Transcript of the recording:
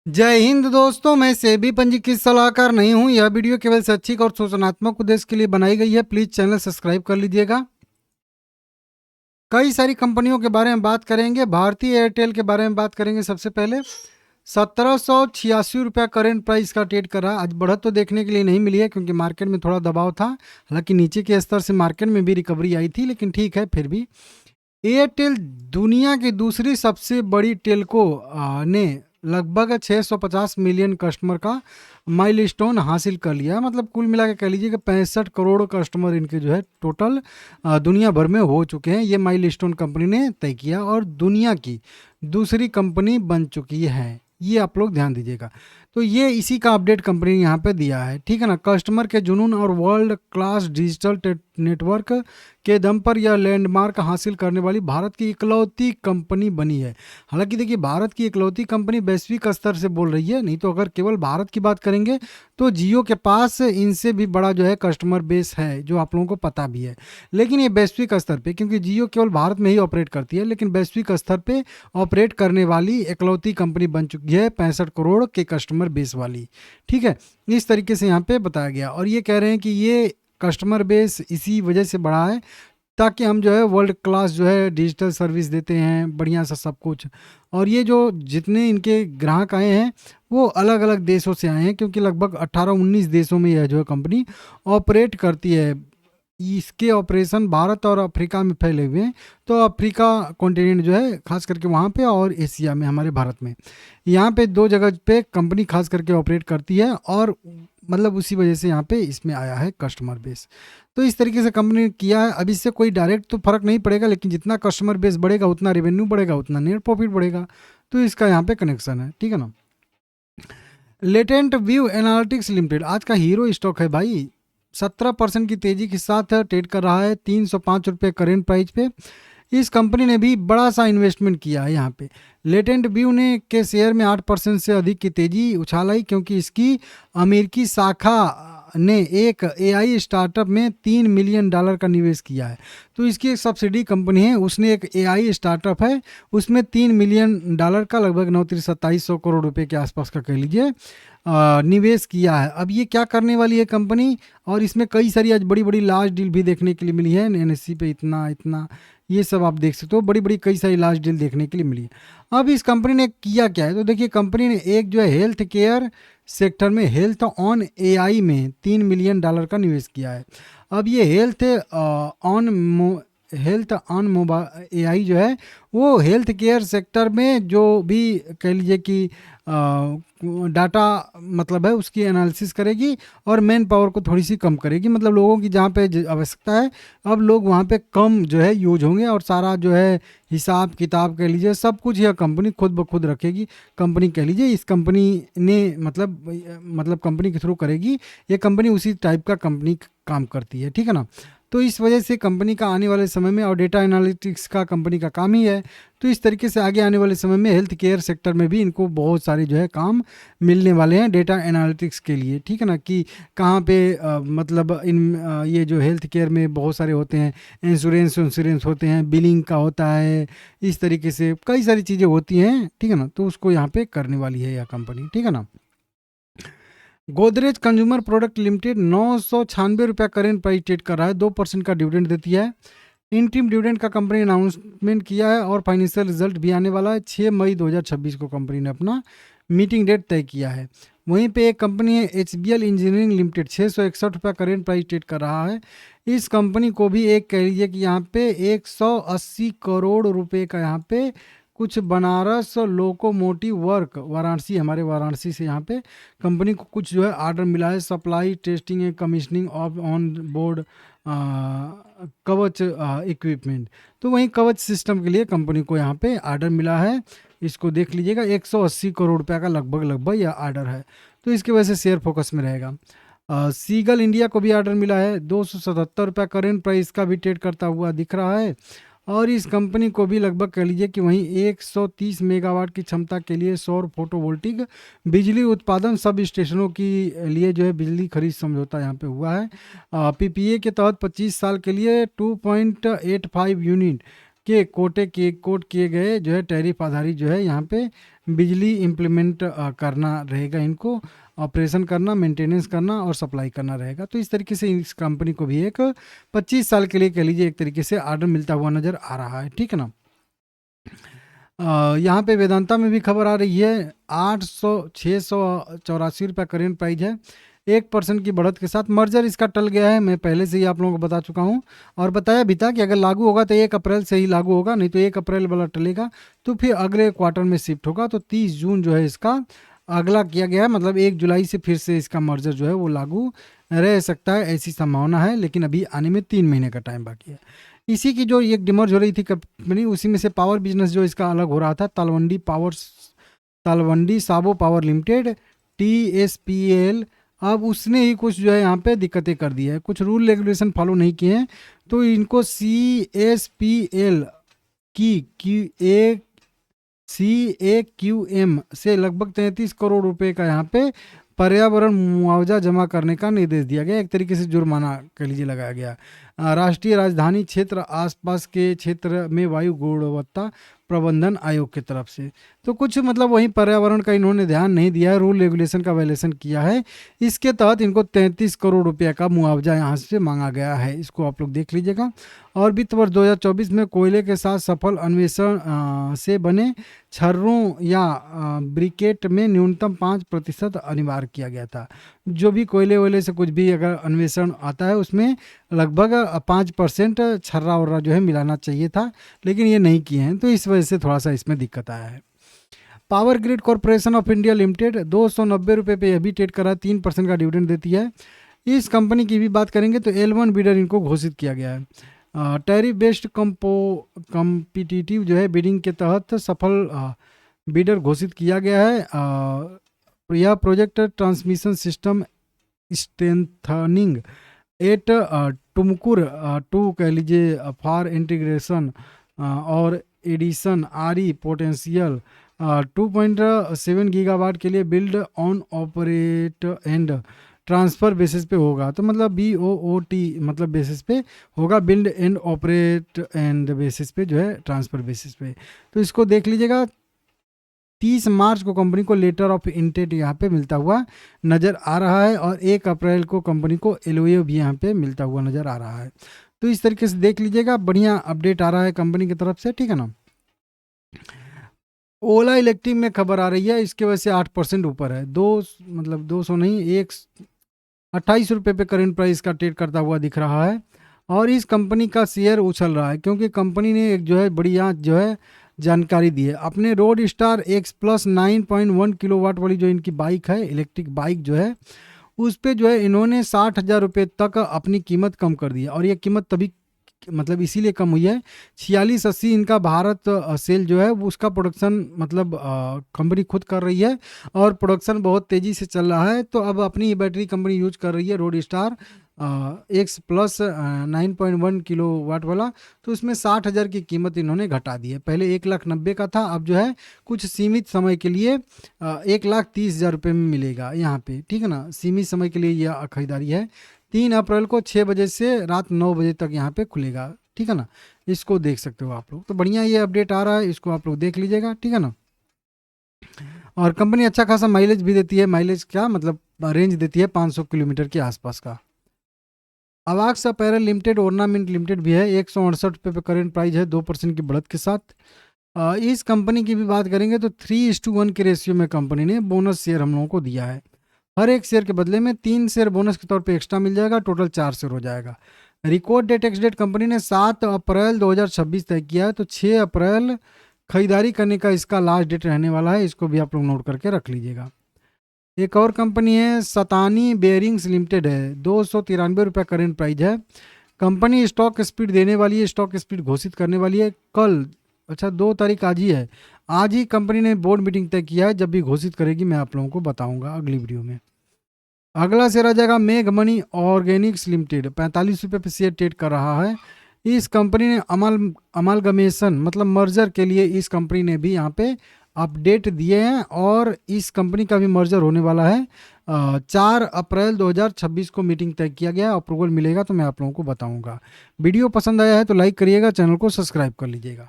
जय हिंद दोस्तों, मैं सेबी पंजीकृत सलाहकार नहीं हूं। यह वीडियो केवल शैक्षिक और सूचनात्मक उद्देश्य के लिए बनाई गई है। प्लीज चैनल सब्सक्राइब कर लीजिएगा। कई सारी कंपनियों के बारे में बात करेंगे। भारतीय एयरटेल के बारे में बात करेंगे। सबसे पहले 1786 रुपया करेंट प्राइस का ट्रेड कर रहा है। आज बढ़त तो देखने के लिए नहीं मिली है क्योंकि मार्केट में थोड़ा दबाव था। हालांकि नीचे के स्तर से मार्केट में भी रिकवरी आई थी, लेकिन ठीक है। फिर भी एयरटेल दुनिया की दूसरी सबसे बड़ी टेलको ने लगभग 650 मिलियन कस्टमर का माइलस्टोन हासिल कर लिया। मतलब कुल मिला के कह लीजिए कि 65 करोड़ कस्टमर इनके जो है टोटल दुनिया भर में हो चुके हैं। ये माइलस्टोन कंपनी ने तय किया और दुनिया की दूसरी कंपनी बन चुकी है। ये आप लोग ध्यान दीजिएगा। तो ये इसी का अपडेट कंपनी ने यहाँ पे दिया है, ठीक है ना। कस्टमर के जुनून और वर्ल्ड क्लास डिजिटल नेटवर्क के दम पर यह लैंडमार्क हासिल करने वाली भारत की इकलौती कंपनी बनी है। हालांकि देखिए, भारत की इकलौती कंपनी वैश्विक स्तर से बोल रही है, नहीं तो अगर केवल भारत की बात करेंगे तो जियो के पास इनसे भी बड़ा जो है कस्टमर बेस है, जो आप लोगों को पता भी है। लेकिन ये वैश्विक स्तर पे, क्योंकि जियो केवल भारत में ही ऑपरेट करती है, लेकिन वैश्विक स्तर पे ऑपरेट करने वाली इकलौती कंपनी बन चुकी है 65 करोड़ के कस्टमर बेस वाली, ठीक है। इस तरीके से यहाँ पे बताया गया और ये कह रहे हैं कि ये कस्टमर बेस इसी वजह से बढ़ा है ताकि हम जो है वर्ल्ड क्लास जो है डिजिटल सर्विस देते हैं, बढ़िया सा सब कुछ। और ये जो जितने इनके ग्राहक आए हैं वो अलग अलग देशों से आए हैं, क्योंकि लगभग 18-19 देशों में यह जो है कंपनी ऑपरेट करती है। इसके ऑपरेशन भारत और अफ्रीका में फैले हुए हैं। तो अफ्रीका कॉन्टिनेंट जो है खास करके वहाँ पे, और एशिया में हमारे भारत में, यहाँ पे दो जगह पे कंपनी खास करके ऑपरेट करती है। और मतलब उसी वजह से यहाँ पे इसमें आया है कस्टमर बेस। तो इस तरीके से कंपनी ने किया है। अब इससे कोई डायरेक्ट तो फर्क नहीं पड़ेगा, लेकिन जितना कस्टमर बेस बढ़ेगा उतना रेवेन्यू बढ़ेगा, उतना नेट प्रॉफिट बढ़ेगा। तो इसका यहाँ पे कनेक्शन है, ठीक है ना। लेटेंट व्यू एनालिटिक्स लिमिटेड आज का हीरो स्टॉक है भाई। 17% की तेजी के साथ ट्रेड कर रहा है 305 रुपये करेंट प्राइस पे। इस कंपनी ने भी बड़ा सा इन्वेस्टमेंट किया है यहाँ पे। लेटेंट व्यू ने के शेयर में 8% से अधिक की तेजी उछाल आई, क्योंकि इसकी अमेरिकी शाखा ने एक एआई स्टार्टअप में $3 मिलियन का निवेश किया है। तो इसकी एक सब्सिडी कंपनी है, उसने एक एआई स्टार्टअप है, उसमें $3 मिलियन का लगभग 2700 करोड़ रुपए के आसपास का कह लीजिए निवेश किया है। अब ये क्या करने वाली है कंपनी, और इसमें कई सारी आज बड़ी बड़ी लार्ज डील भी देखने के लिए मिली है। एनएससी पे इतना इतना ये सब आप देख सकते हो, बड़ी बड़ी कई सारी लार्ज डील देखने के लिए मिली है। अब इस कंपनी ने किया क्या है, तो देखिए कंपनी ने एक जो है हेल्थ केयर सेक्टर में हेल्थ ऑन एआई में $3 मिलियन का निवेश किया है। अब ये हेल्थ ऑन मोबाइल एआई जो है वो हेल्थ केयर सेक्टर में जो भी कह लीजिए कि डाटा मतलब है उसकी एनालिसिस करेगी और मैन पावर को थोड़ी सी कम करेगी। मतलब लोगों की जहाँ पे आवश्यकता है अब लोग वहाँ पे कम जो है यूज होंगे, और सारा जो है हिसाब किताब कह लीजिए सब कुछ यह कंपनी खुद ब खुद रखेगी। कंपनी कह लीजिए इस कंपनी ने मतलब कंपनी के थ्रू करेगी। ये कंपनी उसी टाइप का कंपनी काम करती है, ठीक है ना। तो इस वजह से कंपनी का आने वाले समय में, और डेटा एनालिटिक्स का कंपनी का काम ही है, तो इस तरीके से आगे आने वाले समय में हेल्थ केयर सेक्टर में भी इनको बहुत सारे जो है काम मिलने वाले हैं डेटा एनालिटिक्स के लिए, ठीक है ना। कि कहाँ पे मतलब ये जो हेल्थ केयर में बहुत सारे होते हैं, इंश्योरेंस होते हैं, बिलिंग का होता है, इस तरीके से कई सारी चीज़ें होती हैं, ठीक है ना। तो उसको यहाँ पे करने वाली है यह कंपनी, ठीक है ना। गोदरेज कंज्यूमर प्रोडक्ट लिमिटेड 996 रुपया करेंट प्राइस ट्रेड कर रहा है। 2% का डिविडेंड देती है। इंटीम डिविडेंड का कंपनी ने अनाउंसमेंट किया है और फाइनेंशियल रिजल्ट भी आने वाला है। 6 मई 2026 को कंपनी ने अपना मीटिंग डेट तय किया है। वहीं पे एक कंपनी है HBL इंजीनियरिंग लिमिटेड, 661 रुपया करेंट प्राइस ट्रेड कर रहा है। इस कंपनी को भी एक कह लीजिए कि यहाँ पे 180 करोड़ रुपए का यहाँ पे कुछ बनारस लोकोमोटिव वर्क वाराणसी, हमारे वाराणसी से यहाँ पे कंपनी को कुछ जो है ऑर्डर मिला है। Supply testing and commissioning of on board कवच इक्विपमेंट। तो वहीं कवच सिस्टम के लिए कंपनी को यहाँ पे ऑर्डर मिला है। इसको देख लीजिएगा, 180 करोड़ रुपया का लगभग यह ऑर्डर है। तो इसकी वजह से शेयर फोकस में रहेगा। सीगल इंडिया को भी ऑर्डर मिला है। 277 रुपया करेंट प्राइस का भी ट्रेड करता हुआ दिख रहा है। और इस कंपनी को भी लगभग कह लीजिए कि वहीं 130 मेगावाट की क्षमता के लिए सौर फोटोवोल्टिक बिजली उत्पादन सब स्टेशनों की लिए जो है बिजली खरीद समझौता यहाँ पे हुआ है। पीपीए के तहत 25 साल के लिए 2.85 यूनिट के कोट किए गए जो है टैरिफ आधारित जो है यहाँ पे बिजली इम्प्लीमेंट करना रहेगा, इनको ऑपरेशन करना, मेंटेनेंस करना और सप्लाई करना रहेगा। तो इस तरीके से इस कंपनी को भी एक 25 साल के लिए कह लीजिए एक तरीके से ऑर्डर मिलता हुआ नज़र आ रहा है, ठीक है ना। यहाँ पे वेदांता में भी खबर आ रही है 684 रुपये करेंट प्राइस है, 1% की बढ़त के साथ। मर्जर इसका टल गया है, मैं पहले से ही आप लोगों को बता चुका हूँ और बताया भी था कि अगर लागू होगा तो 1 अप्रैल से ही लागू होगा, नहीं तो 1 अप्रैल वाला टलेगा तो फिर अगले क्वार्टर में शिफ्ट होगा। तो 30 जून जो है इसका अगला किया गया है, मतलब 1 जुलाई से फिर से इसका मर्जर जो है वो लागू रह सकता है, ऐसी संभावना है, लेकिन अभी आने में 3 महीने का टाइम बाकी है। इसी की जो एक डिमर्ज हो रही थी कंपनी, उसी में से पावर बिजनेस जो इसका अलग हो रहा था, Talwandi Sabo power limited TSPL, अब उसने ही कुछ जो है यहाँ पे दिक्कतें कर दी है, कुछ रूल रेगुलेशन फॉलो नहीं किए हैं, तो इनको CSPL की CAQM से लगभग 33 करोड़ रुपए का यहाँ पे पर्यावरण मुआवजा जमा करने का निर्देश दिया गया, एक तरीके से जुर्माना कह लीजिए लगाया गया। राष्ट्रीय राजधानी क्षेत्र आसपास के क्षेत्र में वायु गुणवत्ता प्रबंधन आयोग की तरफ से। तो कुछ मतलब वहीं पर्यावरण का इन्होंने ध्यान नहीं दिया है, रूल रेगुलेशन का वायलेशन किया है, इसके तहत इनको 33 करोड़ रुपये का मुआवजा यहाँ से मांगा गया है, इसको आप लोग देख लीजिएगा। और वित्त वर्ष 2024 में कोयले के साथ सफल अन्वेषण से बने छर्रों या ब्रिकेट में न्यूनतम 5% अनिवार्य किया गया था। जो भी कोयले वोयले से कुछ भी अगर अन्वेषण आता है उसमें लगभग 5% छर्रा वर्रा जो है मिलाना चाहिए था, लेकिन ये नहीं किए हैं, तो इस वजह से थोड़ा सा इसमें दिक्कत आया है। Power grid corporation of India limited 290 रुपये पे अभी ट्रेड करा, 3% का डिविडेंड देती है। इस कंपनी की भी बात करेंगे तो L1 बिडर इनको घोषित किया गया है। टैरिफ बेस्ड कॉम्पिटिटिव जो है बिडिंग के तहत सफल बिडर घोषित किया गया है। यह project transmission system strengthening at Tumkur two कह लीजिए फॉर इंटीग्रेशन और एडिशन RE पोटेंशियल 2.7 गीगावाट के लिए build own operate and transfer basis पे होगा। तो मतलब BOOT मतलब बेसिस पे होगा, build and operate and basis पे जो है ट्रांसफ़र बेसिस पे। तो इसको देख लीजिएगा, 30 मार्च को कंपनी को लेटर ऑफ इंटेंट यहाँ पे मिलता हुआ नज़र आ रहा है और 1 अप्रैल को कंपनी को LOA भी यहाँ पे मिलता हुआ नज़र आ रहा है। तो इस तरीके से देख लीजिएगा, बढ़िया अपडेट आ रहा है कंपनी की तरफ से, ठीक है ना। ओला इलेक्ट्रिक में खबर आ रही है, इसके वजह से 8% ऊपर है, 200 नहीं 28 रुपये पे करेंट प्राइस का ट्रेड करता हुआ दिख रहा है। और इस कंपनी का शेयर उछल रहा है क्योंकि कंपनी ने एक जो है बढ़िया जो है जानकारी दी है। अपने रोड स्टार X+ 9.1 किलोवाट वाली जो इनकी बाइक है, इलेक्ट्रिक बाइक जो है, उस पर जो है इन्होंने 60,000 रुपये तक अपनी कीमत कम कर दी है। और ये कीमत तभी मतलब इसीलिए कम हुई है, 4680 इनका भारत सेल जो है वो उसका प्रोडक्शन मतलब कंपनी खुद कर रही है और प्रोडक्शन बहुत तेज़ी से चल रहा है। तो अब अपनी बैटरी कंपनी यूज कर रही है रोड स्टार X+ 9.1 किलोवाट वाला, तो उसमें 60,000 की कीमत इन्होंने घटा दी है। पहले 1,90,000 का था, अब जो है कुछ सीमित समय के लिए 1,30,000 रुपये में मिलेगा यहाँ पे, ठीक है ना। सीमित समय के लिए यह खरीदारी है, 3 अप्रैल को 6 बजे से रात 9 बजे तक यहाँ पे खुलेगा, ठीक है ना। इसको देख सकते हो आप लोग, तो बढ़िया ये अपडेट आ रहा है, इसको आप लोग देख लीजिएगा, ठीक है ना। और कंपनी अच्छा खासा माइलेज भी देती है, माइलेज क्या मतलब रेंज देती है 500 किलोमीटर के आसपास का। अवाक्स अपैरल लिमिटेड ऑर्नामेंट लिमिटेड भी है, 168 रुपये पे करेंट प्राइस है, 2% की बढ़त के साथ। इस कंपनी की भी बात करेंगे तो 3:1 के रेशियो में कंपनी ने बोनस शेयर हम लोगों को दिया है। हर एक शेयर के बदले में 3 शेयर बोनस के तौर पे एक्स्ट्रा मिल जाएगा, टोटल 4 शेयर हो जाएगा। Record date ex date company ने 7 अप्रैल 2026 तय किया है, तो 6 अप्रैल खरीदारी करने का इसका लास्ट डेट रहने वाला है, इसको भी आप लोग नोट करके रख लीजिएगा। एक और कंपनी है सतानी बेयरिंग्स लिमिटेड है, 293 रुपये करेंट प्राइस है। कंपनी स्टॉक स्पीड देने वाली है, स्टॉक स्पीड घोषित करने वाली है कल, अच्छा 2 तारीख आज ही है, आज ही कंपनी ने बोर्ड मीटिंग तय किया है, जब भी घोषित करेगी मैं आप लोगों को बताऊंगा अगली वीडियो में। अगला शेयर आ जाएगा मेघ मनी ऑर्गेनिक्स लिमिटेड, 45 रुपये पे शेयर ट्रेड कर रहा है। इस कंपनी ने अमालगमेशन मतलब मर्जर के लिए इस कंपनी ने भी यहाँ पे अपडेट दिए हैं और इस कंपनी का भी मर्जर होने वाला है। 4 अप्रैल 2026 को मीटिंग तय किया गया है। अप्रूवल मिलेगा तो मैं आप लोगों को बताऊंगा। वीडियो पसंद आया है तो लाइक करिएगा, चैनल को सब्सक्राइब कर लीजिएगा।